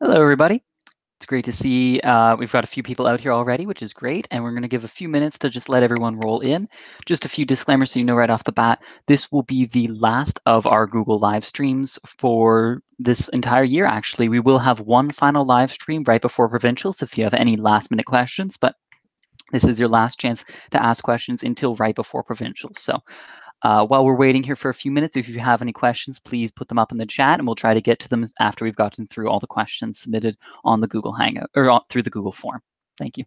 Hello, everybody. It's great to see we've got a few people out here already, which is great. And we're going to give a few minutes to just let everyone roll in. Just a few disclaimers so you know right off the bat. This will be the last of our Google live streams for this entire year, actually. We will have one final live stream right before Provincials if you have any last-minute questions. But this is your last chance to ask questions until right before Provincials. So while we're waiting here for a few minutes, if you have any questions, please put them up in the chat and we'll try to get to them after we've gotten through all the questions submitted on the Google Hangout or through the Google form. Thank you.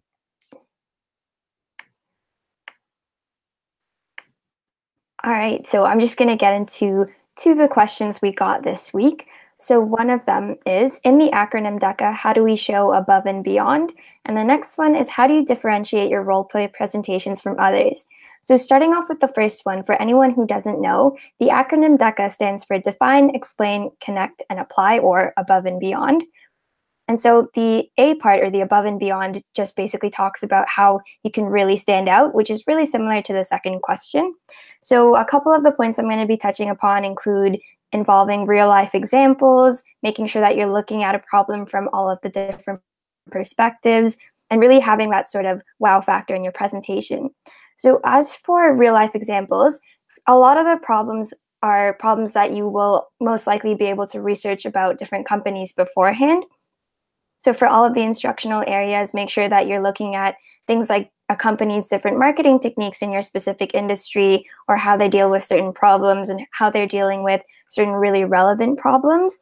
All right, so I'm just going to get into two of the questions we got this week. So one of them is, in the acronym DECA, how do we show above and beyond? And the next one is, how do you differentiate your role play presentations from others? So starting off with the first one, for anyone who doesn't know, the acronym DECA stands for Define, Explain, Connect, and Apply, or Above and Beyond. And so the A part, or the above and beyond, just basically talks about how you can really stand out, which is really similar to the second question. So a couple of the points I'm going to be touching upon include involving real life examples, making sure that you're looking at a problem from all of the different perspectives, and really having that sort of wow factor in your presentation. So as for real life examples, a lot of the problems are problems that you will most likely be able to research about different companies beforehand. So for all of the instructional areas, make sure that you're looking at things like a company's different marketing techniques in your specific industry, or how they deal with certain problems and how they're dealing with certain really relevant problems.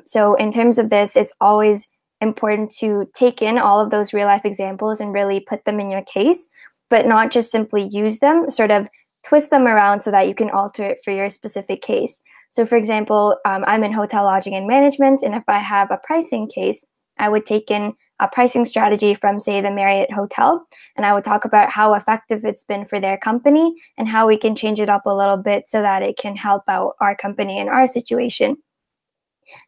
So in terms of this, it's always important to take in all of those real life examples and really put them in your case, but not just simply use them, sort of twist them around so that you can alter it for your specific case. So for example, I'm in hotel lodging and management, and if I have a pricing case, I would take in a pricing strategy from, say, the Marriott Hotel, and I would talk about how effective it's been for their company and how we can change it up a little bit so that it can help out our company in our situation.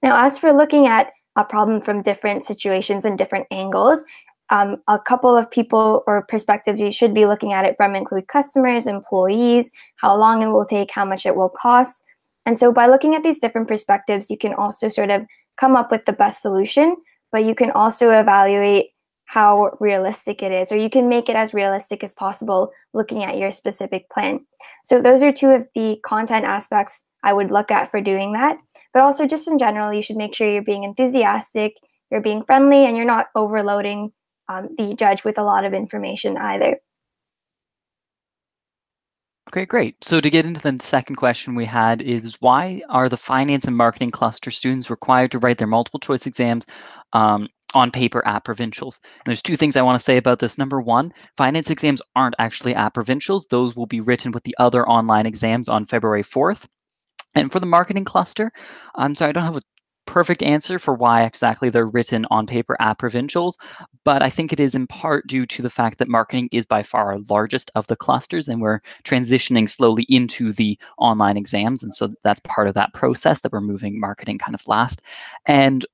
Now, as for looking at a problem from different situations and different angles, a couple of people or perspectives you should be looking at it from include customers, employees, how long it will take, how much it will cost. And so by looking at these different perspectives, you can also sort of come up with the best solution, but you can also evaluate how realistic it is, or you can make it as realistic as possible looking at your specific plan. So those are two of the content aspects I would look at for doing that. But also just in general, you should make sure you're being enthusiastic, you're being friendly, and you're not overloading the judge with a lot of information either. Okay, great. So to get into the second question we had is, why are the finance and marketing cluster students required to write their multiple choice exams on paper at provincials? And there's two things I want to say about this. Number one, finance exams aren't actually at provincials. Those will be written with the other online exams on February 4th. And for the marketing cluster, I'm sorry, I don't have a perfect answer for why exactly they're written on paper at provincials, but I think it is in part due to the fact that marketing is by far our largest of the clusters, and we're transitioning slowly into the online exams. And so that's part of that process that we're moving marketing kind of last. And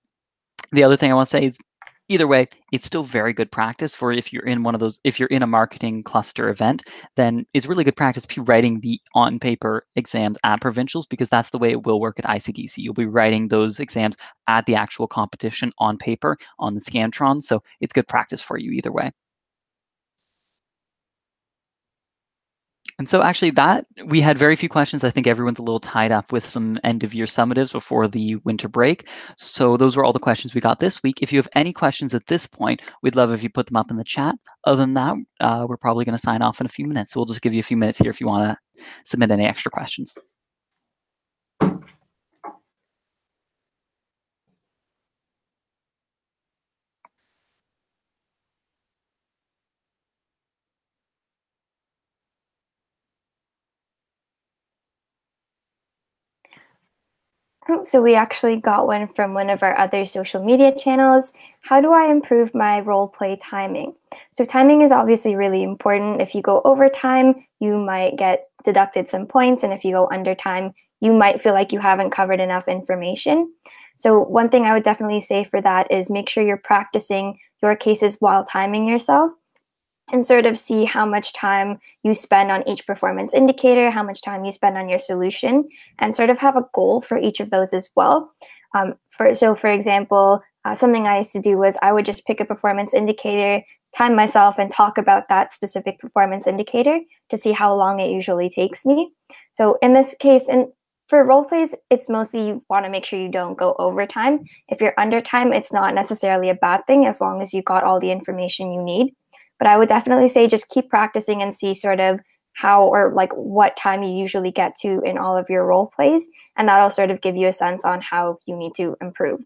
the other thing I want to say is, either way, it's still very good practice for if you're in one of those, if you're in a marketing cluster event, then it's really good practice to be writing the on paper exams at provincials, because that's the way it will work at ICDC. You'll be writing those exams at the actual competition on paper on the Scantron. So it's good practice for you either way. And so actually that we had very few questions. I think everyone's a little tied up with some end of year summatives before the winter break. So those were all the questions we got this week. If you have any questions at this point, we'd love if you put them up in the chat. Other than that, we're probably going to sign off in a few minutes. So we'll just give you a few minutes here if you want to submit any extra questions. So we actually got one from one of our other social media channels. How do I improve my role play timing? So timing is obviously really important. If you go over time, you might get deducted some points. And if you go under time, you might feel like you haven't covered enough information. So one thing I would definitely say for that is make sure you're practicing your cases while timing yourself, and sort of see how much time you spend on each performance indicator, how much time you spend on your solution, and sort of have a goal for each of those as well. For example, something I used to do was I would just pick a performance indicator, time myself, and talk about that specific performance indicator to see how long it usually takes me. So in this case, and for role plays, it's mostly you want to make sure you don't go over time. If you're under time, it's not necessarily a bad thing as long as you got all the information you need. But I would definitely say just keep practicing and see sort of how or like what time you usually get to in all of your role plays. And that'll sort of give you a sense on how you need to improve.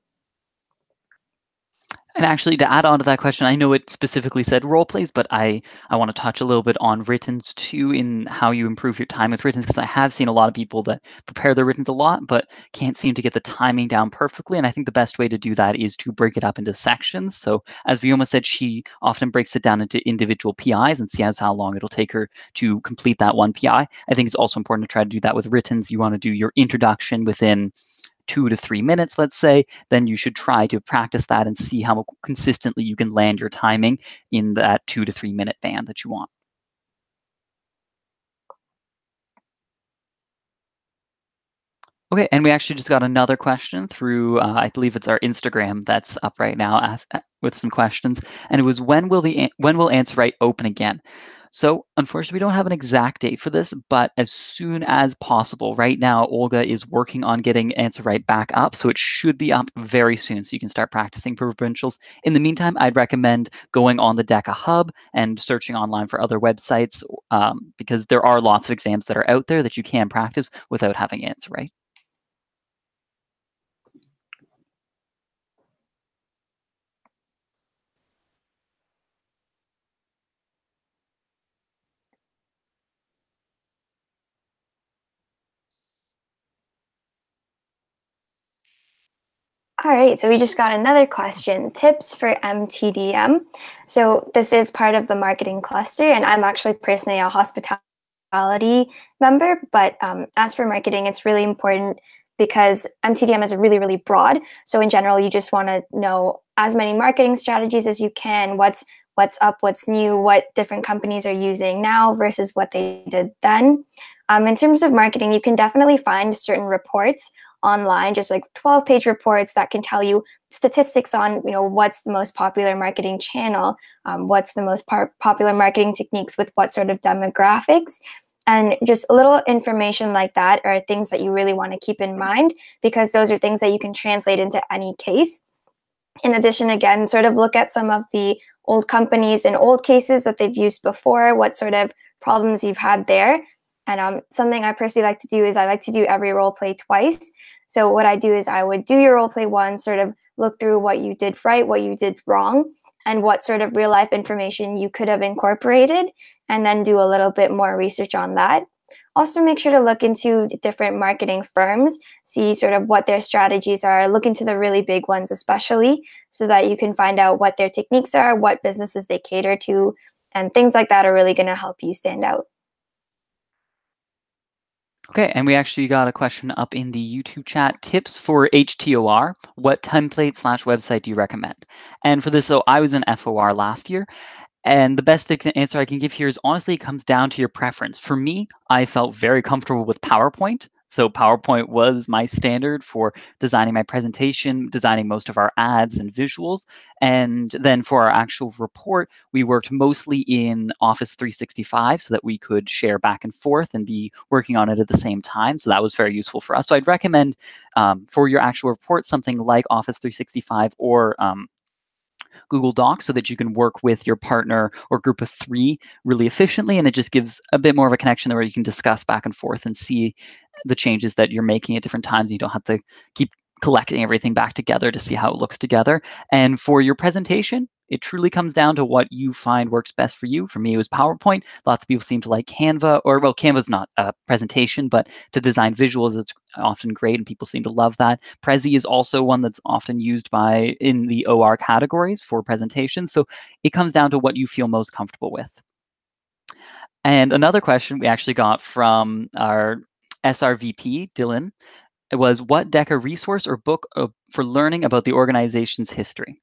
And actually, to add on to that question, I know it specifically said role plays, but I want to touch a little bit on writtens too, in how you improve your time with writtens, because I have seen a lot of people that prepare their writtens a lot, but can't seem to get the timing down perfectly. And I think the best way to do that is to break it up into sections. So as Vioma said, she often breaks it down into individual PIs and sees how long it'll take her to complete that one PI. I think it's also important to try to do that with writtens. You want to do your introduction within 2 to 3 minutes, let's say, then you should try to practice that and see how consistently you can land your timing in that 2 to 3 minute band that you want. Okay, and we actually just got another question through, I believe it's our Instagram that's up right now with some questions, and it was when will Answer Right open again? So unfortunately, we don't have an exact date for this, but as soon as possible. Right now, Olga is working on getting Answer Right back up, so it should be up very soon, so you can start practicing for provincials. In the meantime, I'd recommend going on the DECA hub and searching online for other websites, because there are lots of exams that are out there that you can practice without having Answer Right. All right, so we just got another question. Tips for MTDM. So this is part of the marketing cluster, and I'm actually personally a hospitality member. But as for marketing, it's really important because MTDM is really, really broad. So in general, you just want to know as many marketing strategies as you can. What's up, what's new, what different companies are using now versus what they did then. In terms of marketing, you can definitely find certain reports online, just like 12-page reports that can tell you statistics on, what's the most popular marketing channel, what's the most popular marketing techniques with what sort of demographics. And just a little information like that are things that you really want to keep in mind because those are things that you can translate into any case. In addition, again, sort of look at some of the old companies and old cases that they've used before, what sort of problems you've had there. And something I personally like to do is I like to do every role play twice. So what I do is I would do your role play once, sort of look through what you did right, what you did wrong, and what sort of real life information you could have incorporated, and then do a little bit more research on that. Also, make sure to look into different marketing firms, see sort of what their strategies are, look into the really big ones especially, so that you can find out what their techniques are, what businesses they cater to, and things like that are really going to help you stand out. Okay, and we actually got a question up in the YouTube chat. Tips for HTOR. What template/website do you recommend? And for this, so I was in FOR last year, and the best answer I can give here is honestly, it comes down to your preference. For me, I felt very comfortable with PowerPoint. So PowerPoint was my standard for designing my presentation, designing most of our ads and visuals. And then for our actual report, we worked mostly in Office 365 so that we could share back and forth and be working on it at the same time. So that was very useful for us. So I'd recommend for your actual report something like Office 365 or Google Docs so that you can work with your partner or group of three really efficiently. And it just gives a bit more of a connection where you can discuss back and forth and see the changes that you're making at different times. You don't have to keep collecting everything back together to see how it looks together. And for your presentation, it truly comes down to what you find works best for you. For me, it was PowerPoint. Lots of people seem to like Canva, or well, Canva's not a presentation, but to design visuals, it's often great, and people seem to love that. Prezi is also one that's often used in the OR categories for presentations. So it comes down to what you feel most comfortable with. And another question we actually got from our SRVP, Dylan, it was what DECA resource or book for learning about the organization's history?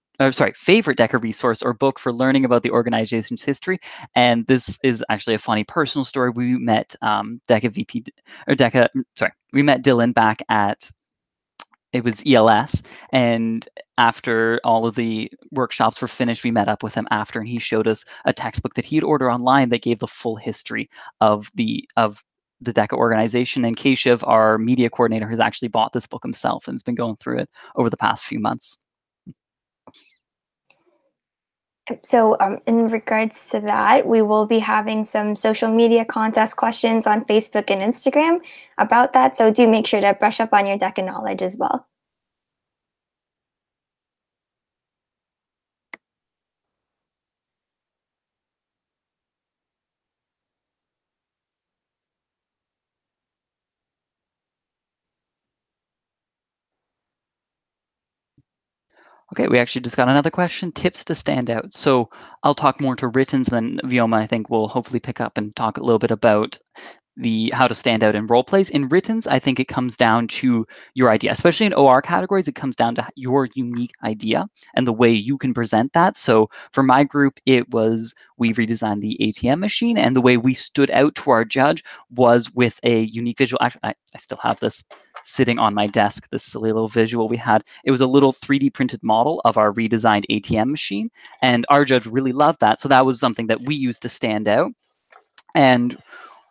Favorite DECA resource or book for learning about the organization's history. And this is actually a funny personal story. We met DECA VP, or DECA, we met Dylan back at it was ELS, and after all of the workshops were finished, we met up with him after, and he showed us a textbook that he'd ordered online that gave the full history of the DECA organization. And Keshav, our media coordinator, has actually bought this book himself and has been going through it over the past few months. So in regards to that, we will be having some social media contest questions on Facebook and Instagram about that. So do make sure to brush up on your DECA knowledge as well. Okay, we actually just got another question. Tips to stand out. So I'll talk more to writtens, then Vioma, I think, will hopefully pick up and talk a little bit about the how to stand out in role plays. In writtens, I think it comes down to your idea, especially in OR categories. It comes down to your unique idea and the way you can present that. So for my group, it was we redesigned the ATM machine, and the way we stood out to our judge was with a unique visual. Actually, I still have this sitting on my desk, this silly little visual we had. It was a little 3D printed model of our redesigned ATM machine, and our judge really loved that. So that was something that we used to stand out. And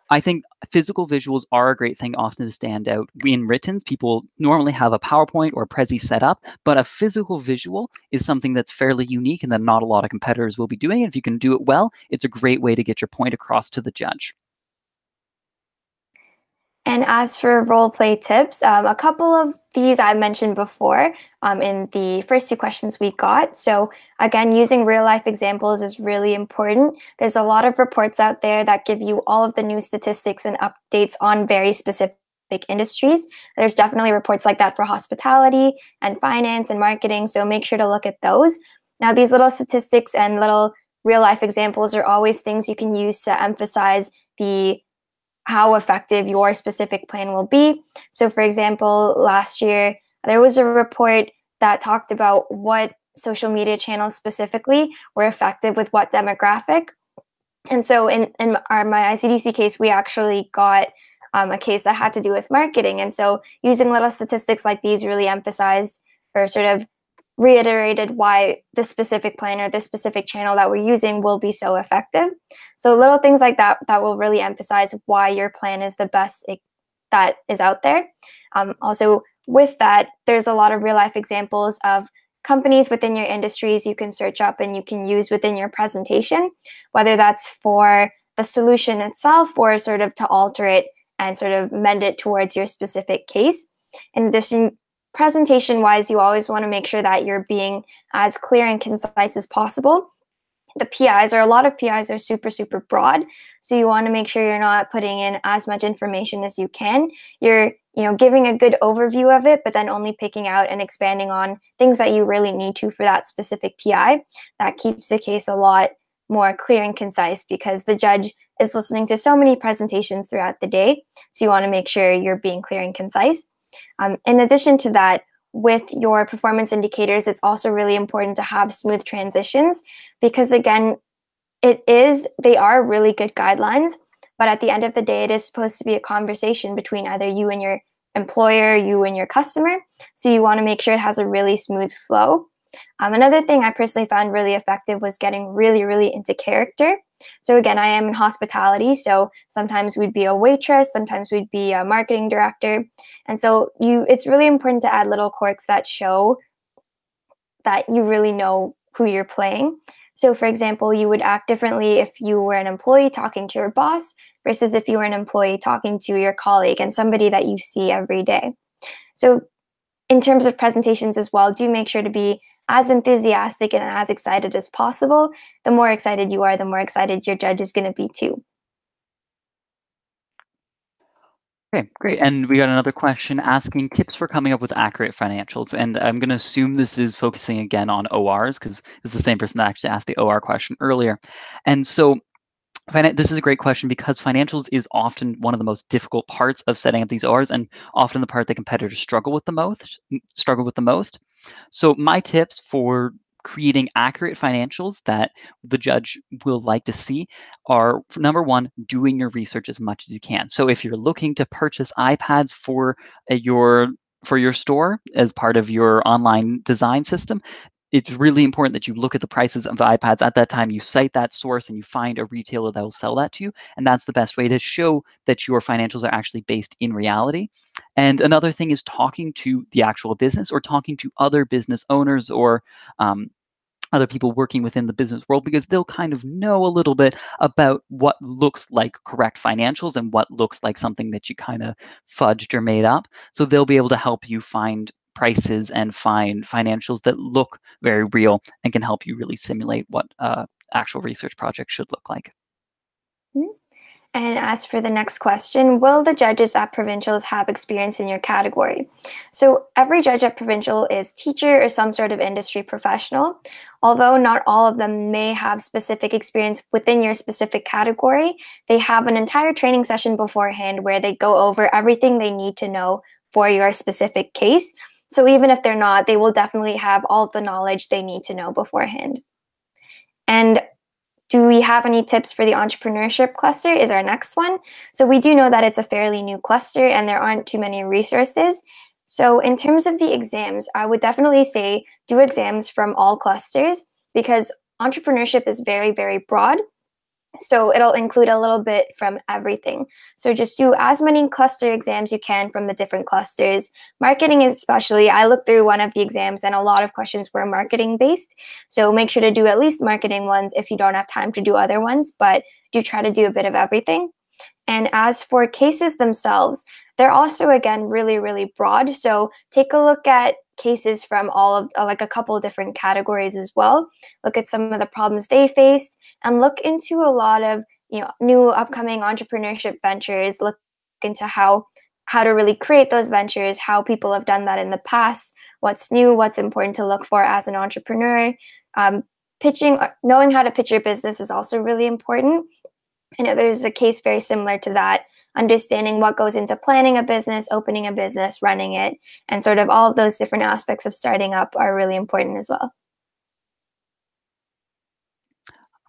I think physical visuals are a great thing often to stand out. In writtens, people normally have a PowerPoint or a Prezi set up, but a physical visual is something that's fairly unique and that not a lot of competitors will be doing. And if you can do it well, it's a great way to get your point across to the judge. And as for role play tips, a couple of these I mentioned before in the first two questions we got. So again, using real life examples is really important. There's a lot of reports out there that give you all of the new statistics and updates on very specific industries. There's definitely reports like that for hospitality and finance and marketing. So make sure to look at those. Now, these little statistics and little real life examples are always things you can use to emphasize how effective your specific plan will be. So for example, last year, there was a report that talked about what social media channels specifically were effective with what demographic. And so my ICDC case, we actually got a case that had to do with marketing. And so using little statistics like these really emphasized or sort of reiterated why this specific plan or this specific channel that we're using will be so effective. So little things like that will really emphasize why your plan is the best that is out there. Also, with that, there's a lot of real life examples of companies within your industries you can search up and you can use within your presentation, whether that's for the solution itself or sort of to alter it and sort of mend it towards your specific case. In addition, presentation wise, you always want to make sure that you're being as clear and concise as possible. The PIs, or a lot of PIs, are super, super broad. So you want to make sure you're not putting in as much information as you can. You're, giving a good overview of it, but then only picking out and expanding on things that you really need to for that specific PI. That keeps the case a lot more clear and concise because the judge is listening to so many presentations throughout the day. So you want to make sure you're being clear and concise. In addition to that, with your performance indicators, it's also really important to have smooth transitions because, again, they are really good guidelines, but at the end of the day, it is supposed to be a conversation between either you and your employer, you and your customer. So you want to make sure it has a really smooth flow. Another thing I personally found really effective was getting really, really into character. So again, I am in hospitality, so sometimes we'd be a waitress, sometimes we'd be a marketing director. And so it's really important to add little quirks that show that you really know who you're playing. So for example, you would act differently if you were an employee talking to your boss versus if you were an employee talking to your colleague and somebody that you see every day. So in terms of presentations as well, do make sure to be as enthusiastic and as excited as possible. The more excited you are, the more excited your judge is going to be too. Okay, great. And we got another question asking tips for coming up with accurate financials. And I'm going to assume this is focusing again on ORs because it's the same person that actually asked the OR question earlier. And so this is a great question because financials is often one of the most difficult parts of setting up these ORs and often the part that competitors struggle with the most. So my tips for creating accurate financials that the judge will like to see are, number one, doing your research as much as you can. So if you're looking to purchase iPads for your for your store as part of your online design system, it's really important that you look at the prices of the iPads at that time. You cite that source and you find a retailer that will sell that to you. And that's the best way to show that your financials are actually based in reality. And another thing is talking to the actual business or talking to other business owners or other people working within the business world, because they'll kind of know a little bit about what looks like correct financials and what looks like something that you kind of fudged or made up. So they'll be able to help you find prices and find financials that look very real and can help you really simulate what actual research projects should look like. Mhm. And as for the next question, will the judges at Provincials have experience in your category? So every judge at Provincial is teacher or some sort of industry professional. Although not all of them may have specific experience within your specific category, they have an entire training session beforehand where they go over everything they need to know for your specific case. So even if they're not, they will definitely have all of the knowledge they need to know beforehand. And do we have any tips for the entrepreneurship cluster is our next one. So we do know that it's a fairly new cluster and there aren't too many resources. So in terms of the exams, I would definitely say do exams from all clusters because entrepreneurship is very, very broad. So it'll include a little bit from everything. So just do as many cluster exams you can from the different clusters. Marketing especially, I looked through one of the exams and a lot of questions were marketing based. So make sure to do at least marketing ones if you don't have time to do other ones, but do try to do a bit of everything. And as for cases themselves, they're also, again, really, really broad. So take a look at cases from all of like a couple of different categories as well. Look at some of the problems they face and look into a lot of new upcoming entrepreneurship ventures. Look into how to really create those ventures, how people have done that in the past, what's new, what's important to look for as an entrepreneur. Pitching, knowing how to pitch your business is also really important. I know there's a case very similar to that, understanding what goes into planning a business, opening a business, running it, and sort of all of those different aspects of starting up are really important as well.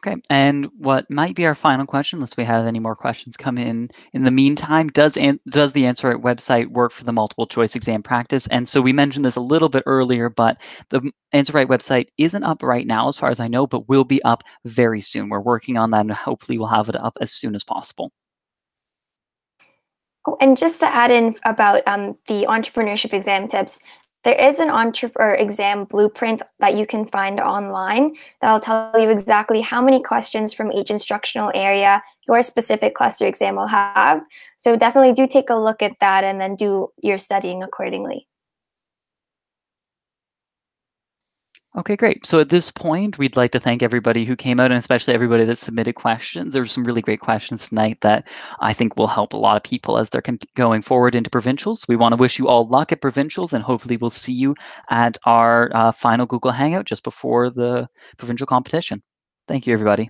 Okay, and what might be our final question, unless we have any more questions come in the meantime, does the Answer It website work for the multiple choice exam practice? And so we mentioned this a little bit earlier, but the Answer Right website isn't up right now, as far as I know, but will be up very soon. We're working on that, and hopefully we'll have it up as soon as possible. Oh, and just to add in about the entrepreneurship exam tips, there is an exam blueprint that you can find online that'll tell you exactly how many questions from each instructional area your specific cluster exam will have. So definitely do take a look at that and then do your studying accordingly. Okay, great. So at this point, we'd like to thank everybody who came out and especially everybody that submitted questions. There were some really great questions tonight that I think will help a lot of people as they're going forward into provincials. We want to wish you all luck at provincials, and hopefully we'll see you at our final Google Hangout just before the provincial competition. Thank you, everybody.